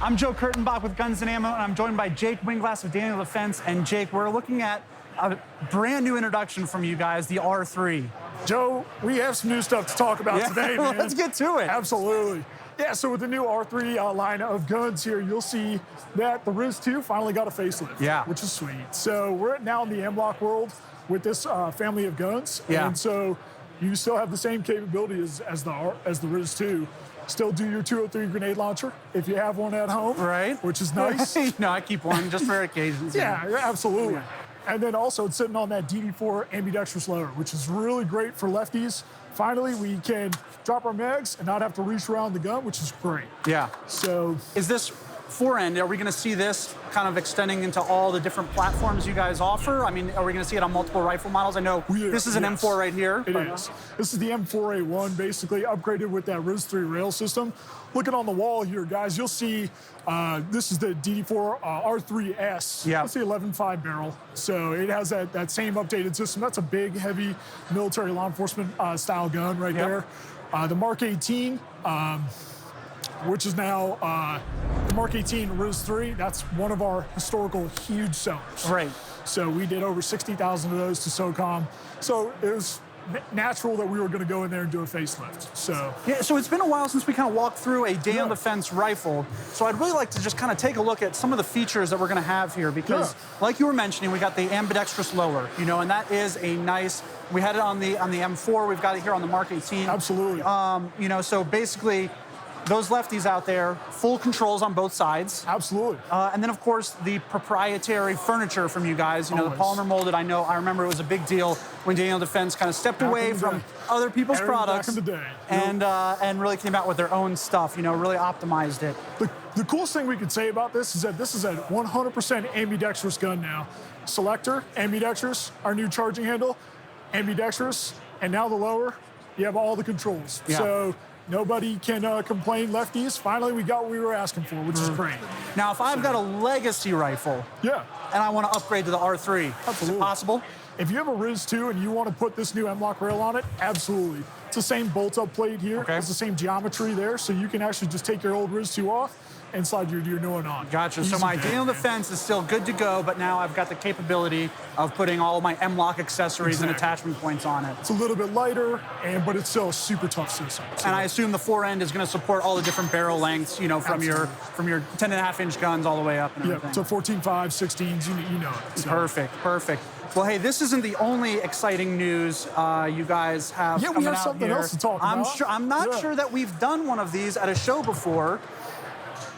I'm Joe Kurtenbach with Guns and Ammo, and I'm joined by Jake Winglass of Daniel Defense. And Jake, we're looking at a brand new introduction from you guys, the R3. Joe, we have some new stuff to talk about today, man. Let's get to it. Absolutely. Yeah, so with the new R3 line of guns here, you'll see that the RIS-2 finally got a facelift, which is sweet. So we're now in the M-Lock world with this family of guns. And so you still have the same capability as the RIS-2. Still do your 203 grenade launcher if you have one at home, which is nice. No, I keep one just for occasions. Yeah, absolutely. Yeah. And then also it's sitting on that DD4 ambidextrous loader, which is really great for lefties. Finally, we can drop our mags and not have to reach around the gun, which is great. Yeah. So is this forend, are we going to see this kind of extending into all the different platforms you guys offer? I mean, are we going to see it on multiple rifle models? I know this is an M4 right here. It is. This is the M4A1, basically upgraded with that RIS-3 rail system. Looking on the wall here, guys, you'll see this is the DD4 R3S. That's the 11.5 barrel. So it has that same updated system. That's a big, heavy military law enforcement style gun right there. The Mark 18, which is now the Mark 18 RIS-3. That's one of our historical huge sellers. Right. So we did over 60,000 of those to SOCOM. So it was natural that we were going to go in there and do a facelift. So yeah, so it's been a while since we kind of walked through a Daniel Defense rifle. So I'd really like to just kind of take a look at some of the features that we're going to have here, because like you were mentioning, we got the ambidextrous lower, and that is a nice. We had it on the M4. We've got it here on the Mark 18. Absolutely. So basically, those lefties out there, full controls on both sides. Absolutely. And then, of course, the proprietary furniture from you guys. The polymer molded. I remember it was a big deal when Daniel Defense kind of stepped away from other people's products back in the day. and really came out with their own stuff. Really optimized it. The coolest thing we could say about this is that this is a 100% ambidextrous gun now. Selector, ambidextrous. Our new charging handle, ambidextrous. And now the lower, you have all the controls. So nobody can complain, lefties. Finally, we got what we were asking for, which is great. Now, if I've got a legacy rifle and I want to upgrade to the R3, is it possible? If you have a RIS-2 and you want to put this new M-Lock rail on it, absolutely. It's the same bolt-up plate here. It's the same geometry there, so you can actually just take your old RIS-2 off and slide your new one on. Gotcha. So my Daniel Defense is still good to go, but now I've got the capability of putting all of my M-Lock accessories and attachment points on it. It's a little bit lighter, but it's still a super tough system. And I assume the forend is going to support all the different barrel lengths, from your 10.5-inch guns all the way up and everything. So 14.5, 16s, you know it. So. Perfect. Well, hey, this isn't the only exciting news you guys have coming out here. We have something else to talk about. I'm not sure that we've done one of these at a show before,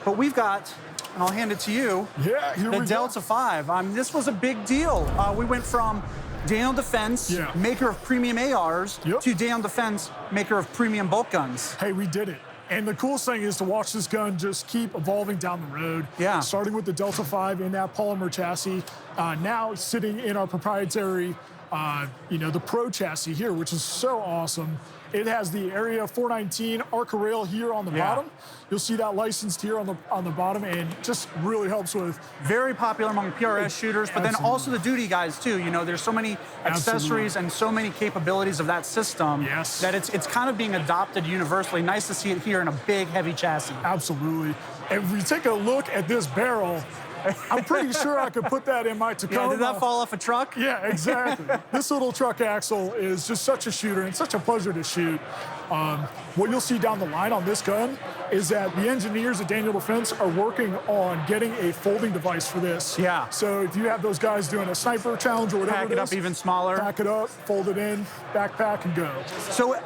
but we've got, and I'll hand it to you, the Delta 5. This was a big deal. We went from Daniel Defense, maker of premium ARs, to Daniel Defense, maker of premium bolt guns. Hey, we did it. And the coolest thing is to watch this gun just keep evolving down the road. Starting with the Delta 5 in that polymer chassis, now sitting in our proprietary, the Pro chassis here, which is so awesome. It has the Area 419 Arca rail here on the bottom. You'll see that licensed here on the bottom, and just really helps with. Very popular among PRS shooters, but then also the duty guys too. There's so many accessories and so many capabilities of that system that it's kind of being adopted universally. Nice to see it here in a big, heavy chassis. Absolutely. If we take a look at this barrel, I'm pretty sure I could put that in my Tacoma. Did that fall off a truck? Yeah, exactly. This little truck axle is just such a shooter and such a pleasure to shoot. What you'll see down the line on this gun is that the engineers at Daniel Defense are working on getting a folding device for this. So if you have those guys doing a sniper challenge or whatever pack it up even smaller. Pack it up, fold it in, backpack, and go. So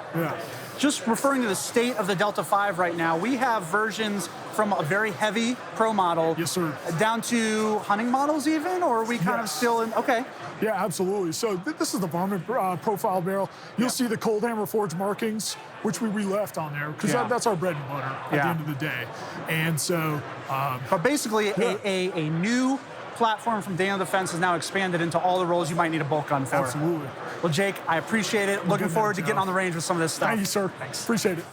just referring to the state of the Delta 5 right now, we have versions from a very heavy pro model down to hunting models even, or are we kind of still in? Yeah, absolutely. So this is the Varmint profile barrel. You'll see the cold hammer forge markings, which we left on there, because that's our bread and butter at the end of the day. And so... but basically, a new platform from Daniel Defense has now expanded into all the roles you might need a bolt gun for. Absolutely. Well, Jake, I appreciate it. Looking forward to getting on the range with some of this stuff. Thank you, sir. Thanks. Appreciate it.